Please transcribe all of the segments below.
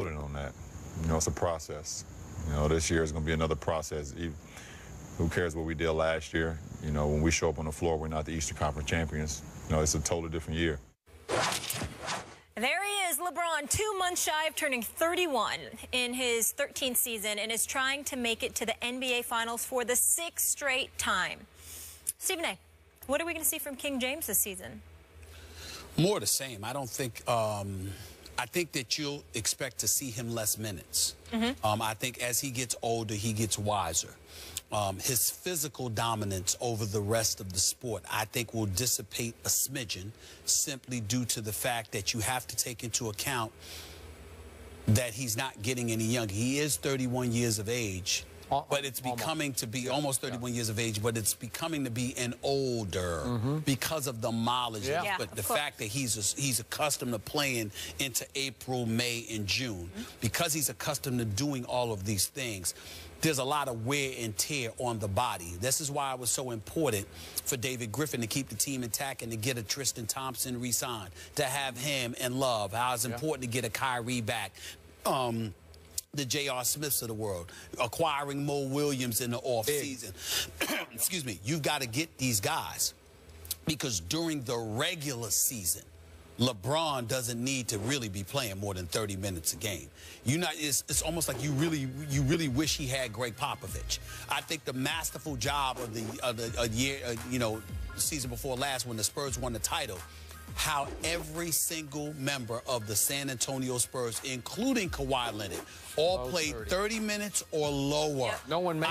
On that. You know, it's a process. You know, this year is going to be another process. Who cares what we did last year? You know, when we show up on the floor, we're not the Eastern Conference champions. You know, it's a totally different year. There he is, LeBron, 2 months shy of turning 31 in his 13th season and is trying to make it to the NBA Finals for the 6th straight time. Stephen A., what are we going to see from King James this season? More the same. I don't think I think that you'll expect to see him less minutes. I think as he gets older, he gets wiser. His physical dominance over the rest of the sport, I think, will dissipate a smidgen simply due to the fact that you have to take into account that he's not getting any younger. He is 31 years of age. But it's becoming to be almost 31 years of age, but it's becoming to be an older because of the mileage. But the fact that he's accustomed to playing into April, May, and June, because he's accustomed to doing all of these things, there's a lot of wear and tear on the body. This is why it was so important for David Griffin to keep the team intact and to get a Tristan Thompson re-signed, to have him and Love, how it's important to get a Kyrie back. The J.R. Smiths of the world, acquiring Mo Williams in the offseason. Excuse me. You've got to get these guys because during the regular season, LeBron doesn't need to really be playing more than 30 minutes a game. It's almost like you really wish he had Greg Popovich. I think the masterful job of the year, season before last when the Spurs won the title, how every single member of the San Antonio Spurs, including Kawhi Leonard, all played 30 minutes or lower. No one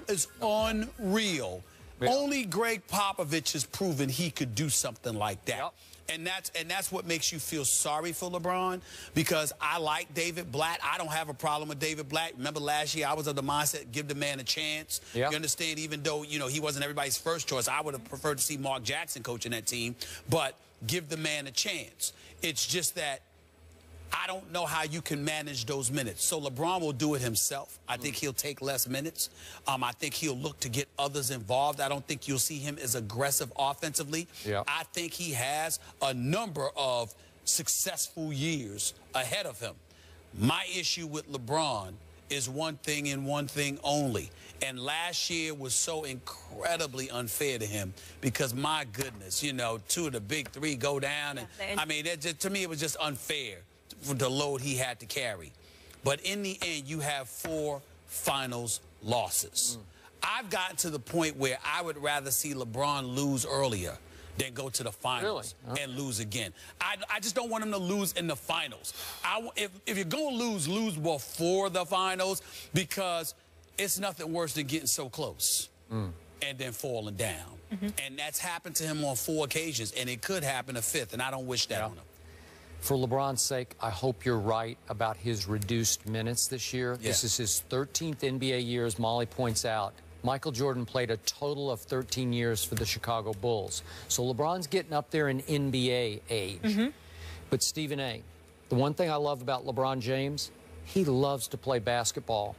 it's unreal. Only Greg Popovich has proven he could do something like that. And that's what makes you feel sorry for LeBron, because I like David Blatt. I don't have a problem with David Blatt. Remember last year I was of the mindset, give the man a chance. You understand, even though, he wasn't everybody's first choice, I would have preferred to see Mark Jackson coaching that team, but give the man a chance. It's just that I don't know how you can manage those minutes. So LeBron will do it himself. I think he'll take less minutes. I think he'll look to get others involved. I don't think you'll see him as aggressive offensively. I think he has a number of successful years ahead of him. My issue with LeBron is one thing and one thing only. And last year was so incredibly unfair to him because, my goodness, 2 of the big 3 go down. And I mean, to me, it was just unfair for the load he had to carry. But in the end, you have 4 finals losses. I've gotten to the point where I would rather see LeBron lose earlier than go to the finals and lose again. I just don't want him to lose in the finals. If you're going to lose before the finals, because it's nothing worse than getting so close and then falling down. And that's happened to him on 4 occasions, and it could happen a 5th, and I don't wish that on him. For LeBron's sake, I hope you're right about his reduced minutes this year. This is his 13th NBA year, as Molly points out. Michael Jordan played a total of 13 years for the Chicago Bulls. So LeBron's getting up there in NBA age. But Stephen A., the one thing I love about LeBron James, he loves to play basketball.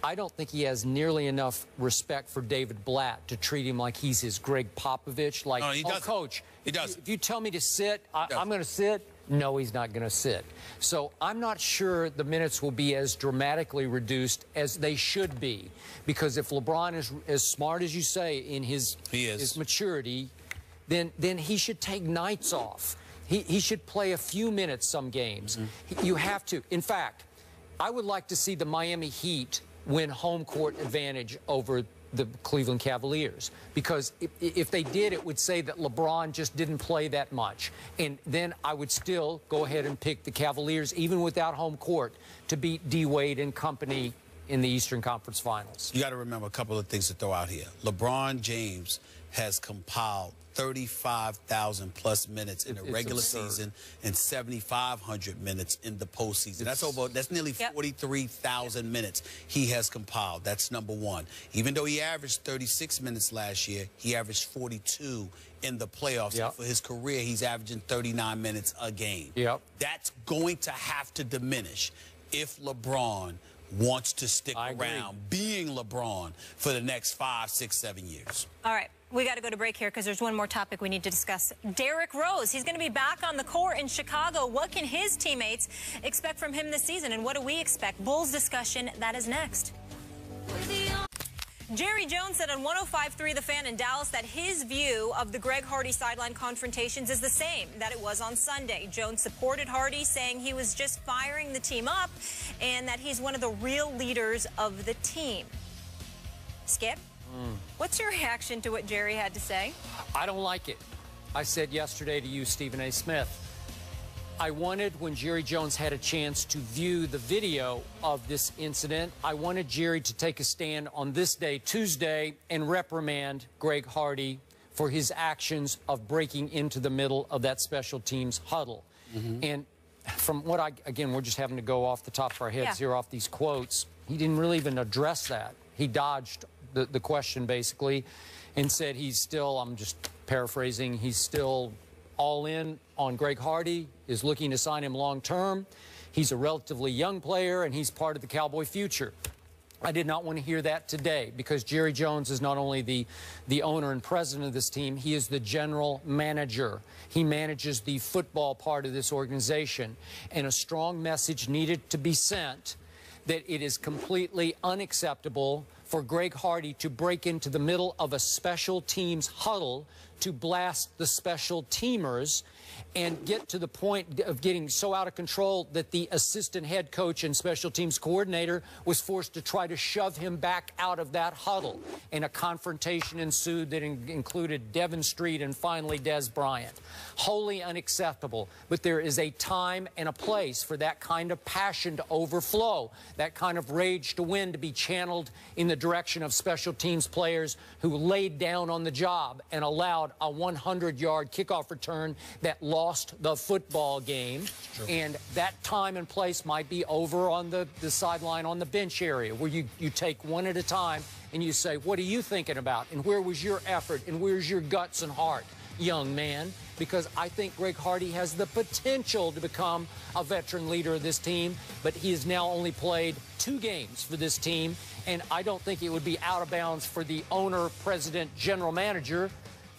I don't think he has nearly enough respect for David Blatt to treat him like he's his Greg Popovich. Like, oh, coach, if you tell me to sit, I'm going to sit. No, he's not going to sit. So I'm not sure the minutes will be as dramatically reduced as they should be. Because if LeBron is as smart as you say in his maturity, then he should take nights off. He should play a few minutes some games. You have to. In fact, I would like to see the Miami Heat win home court advantage over the Cleveland Cavaliers, because if they did, it would say that LeBron just didn't play that much, and then I would still go ahead and pick the Cavaliers, even without home court, to beat D. Wade and company in the Eastern Conference Finals. You got to remember a couple of things to throw out here. LeBron James has compiled 35,000 plus minutes in the regular season and 7,500 minutes in the postseason. That's nearly 43,000 minutes he has compiled. That's number one. Even though he averaged 36 minutes last year, he averaged 42 in the playoffs. And for his career, he's averaging 39 minutes a game. That's going to have to diminish if LeBron wants to stick around being LeBron for the next 5, 6, 7 years. All right. We got to go to break here because there's one more topic we need to discuss. Derrick Rose, he's going to be back on the court in Chicago. What can his teammates expect from him this season, and what do we expect? Bulls discussion, that is next. Jerry Jones said on 105.3 The Fan in Dallas that his view of the Greg Hardy sideline confrontations is the same that it was on Sunday. Jones supported Hardy, saying he was just firing the team up and that he's one of the real leaders of the team. Skip? What's your reaction to what Jerry had to say? I don't like it. I said yesterday to you, Stephen A. Smith, I wanted, when Jerry Jones had a chance to view the video of this incident, I wanted Jerry to take a stand on this day, Tuesday, and reprimand Greg Hardy for his actions of breaking into the middle of that special teams huddle. And from what again, we're just having to go off the top of our heads here off these quotes. He didn't really even address that. He dodged the question, basically, and said he's still, I'm just paraphrasing, he's still all in on Greg Hardy, is looking to sign him long term. He's a relatively young player, and he's part of the Cowboy future. I did not want to hear that today, because Jerry Jones is not only the owner and president of this team, he is the general manager. He manages the football part of this organization, and a strong message needed to be sent that it is completely unacceptable for Greg Hardy to break into the middle of a special teams huddle to blast the special teamers and get to the point of getting so out of control that the assistant head coach and special teams coordinator was forced to try to shove him back out of that huddle. And a confrontation ensued that included Devin Street and finally Des Bryant. Wholly unacceptable. But there is a time and a place for that kind of passion to overflow, that kind of rage to win to be channeled in the direction of special teams players who laid down on the job and allowed a 100-yard kickoff return that lost the football game. And that time and place might be over on the sideline on the bench area, where you take one at a time and you say, what are you thinking about? And where was your effort? And where's your guts and heart, young man? Because I think Greg Hardy has the potential to become a veteran leader of this team, but he has now only played 2 games for this team, and I don't think it would be out of bounds for the owner, president, general manager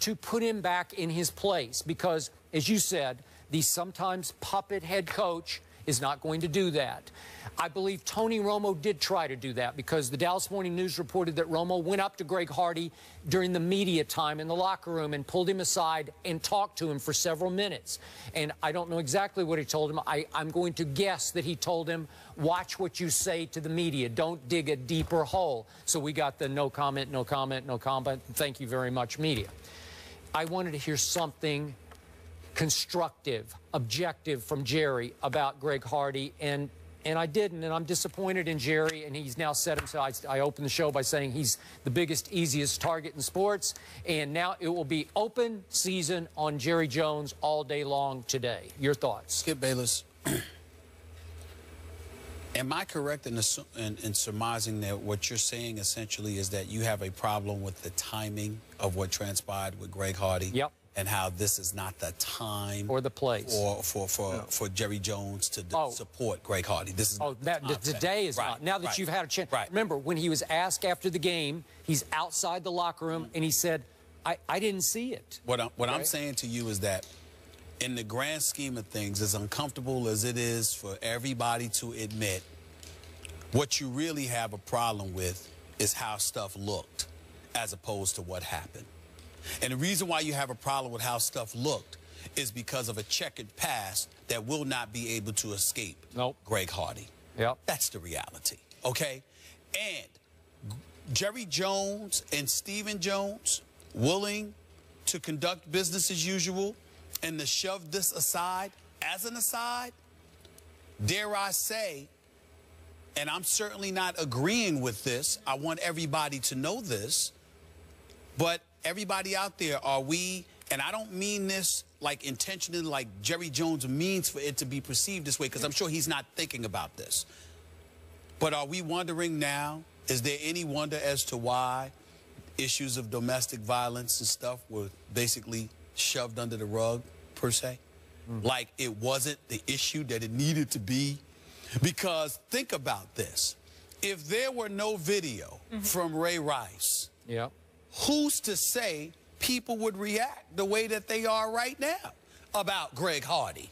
to put him back in his place, because, as you said, the sometimes puppet head coach is not going to do that. I believe Tony Romo did try to do that, because the Dallas Morning News reported that Romo went up to Greg Hardy during the media time in the locker room and pulled him aside and talked to him for several minutes. And I don't know exactly what he told him. I'm going to guess that he told him, watch what you say to the media. Don't dig a deeper hole. So we got the no comment, no comment, no comment. Thank you very much, media. I wanted to hear something constructive, objective from Jerry about Greg Hardy, and I didn't, and I'm disappointed in Jerry, and he's now set himself. I opened the show by saying he's the biggest, easiest target in sports, and now it will be open season on Jerry Jones all day long today. Your thoughts? Skip Bayless, am I correct in surmising that what you're saying essentially is that you have a problem with the timing of what transpired with Greg Hardy? Yep. And how this is not the time or the place for Jerry Jones to support Greg Hardy. This is today is not. Now that you've had a chance. Remember, when he was asked after the game, he's outside the locker room, and he said, I didn't see it. What I'm saying to you is that in the grand scheme of things, as uncomfortable as it is for everybody to admit, what you really have a problem with is how stuff looked as opposed to what happened. And the reason why you have a problem with how stuff looked is because of a checkered past that will not be able to escape Greg Hardy. Yep. That's the reality, okay? And Jerry Jones and Stephen Jones willing to conduct business as usual and to shove this aside, as an aside, dare I say, and I'm certainly not agreeing with this, I want everybody to know this, but everybody out there, are we, and I don't mean this like intentionally, like Jerry Jones means for it to be perceived this way, because I'm sure he's not thinking about this. But are we wondering now, is there any wonder as to why issues of domestic violence and stuff were basically shoved under the rug, per se? Like it wasn't the issue that it needed to be? Because think about this. If there were no video from Ray Rice, who's to say people would react the way that they are right now about Greg Hardy.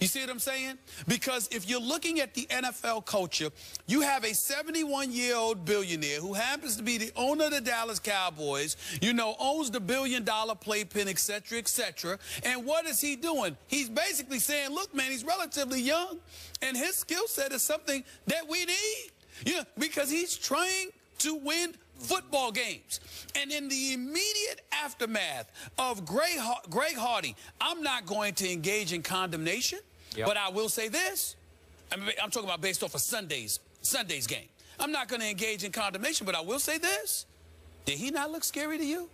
You see what I'm saying? Because if you're looking at the NFL culture, you have a 71-year-old billionaire who happens to be the owner of the Dallas Cowboys, you know, owns the billion-dollar playpen, et cetera, et cetera. And what is he doing? He's basically saying, look, man, he's relatively young, and his skill set is something that we need. You know, because he's trying to win football games. And in the immediate aftermath of Greg Hardy, I'm not going to engage in condemnation, but I will say this. I'm talking about based off of Sunday's game. I'm not going to engage in condemnation, but I will say this. Did he not look scary to you?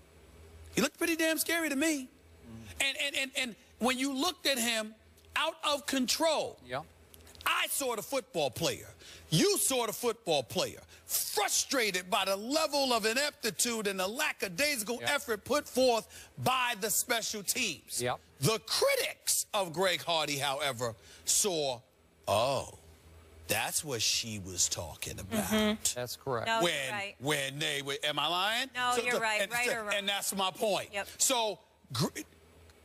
He looked pretty damn scary to me. And when you looked at him out of control, I saw the football player. You saw the football player. Frustrated by the level of ineptitude and the lackadaisical effort put forth by the special teams. The critics of Greg Hardy, however, saw, oh, that's what she was talking about. That's correct. No, you're right. When they were, am I lying? No, you're right. Right or wrong. And that's my point. So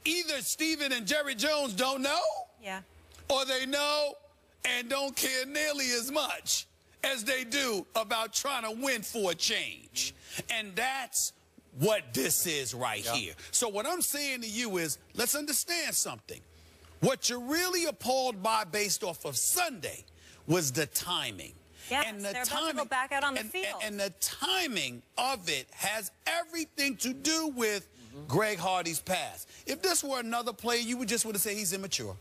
either Stephen and Jerry Jones don't know, or they know and don't care nearly as much as they do about trying to win for a change. And that's what this is right here. So what I'm saying to you is, let's understand something. What you're really appalled by based off of Sunday was the timing. Yes, and they're about to go back out on the field. And the timing of it has everything to do with Greg Hardy's past. If this were another player, you would have said he's immature.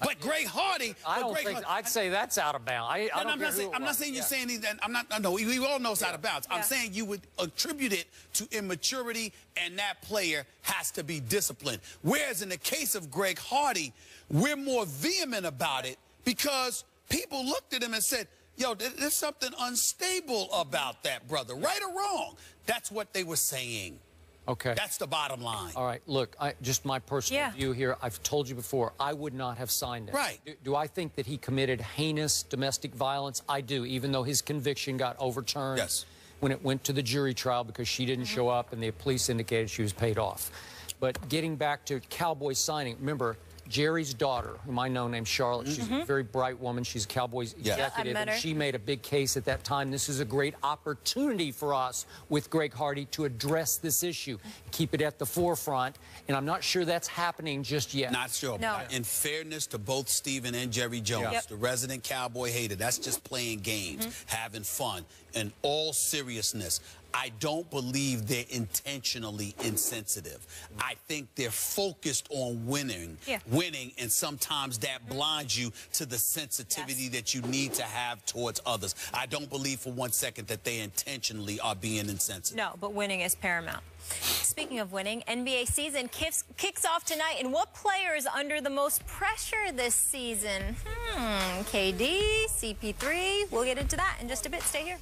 But Greg Hardy, I'd say that's out of bounds. I'm not saying you're saying he's. No, we all know it's out of bounds. I'm saying you would attribute it to immaturity, and that player has to be disciplined. Whereas in the case of Greg Hardy, we're more vehement about it because people looked at him and said, yo, there's something unstable about that brother, right or wrong. That's what they were saying. Okay. That's the bottom line. All right. Look, just my personal view here. I've told you before, I would not have signed it. Right. Do I think that he committed heinous domestic violence? I do, even though his conviction got overturned when it went to the jury trial because she didn't show up and the police indicated she was paid off. But getting back to Cowboys signing, remember, Jerry's daughter, whom I know named Charlotte, she's a very bright woman. She's a Cowboys executive, and she made a big case at that time. This is a great opportunity for us with Greg Hardy to address this issue, keep it at the forefront, and I'm not sure that's happening just yet. Not sure. No. In fairness to both Stephen and Jerry Jones, the resident Cowboy hater, that's just playing games, having fun. In all seriousness, I don't believe they're intentionally insensitive. I think they're focused on winning, and sometimes that blinds you to the sensitivity that you need to have towards others. I don't believe for 1 second that they intentionally are being insensitive. No, but winning is paramount. Speaking of winning, NBA season kicks off tonight, and what player is under the most pressure this season? KD, CP3, we'll get into that in just a bit. Stay here.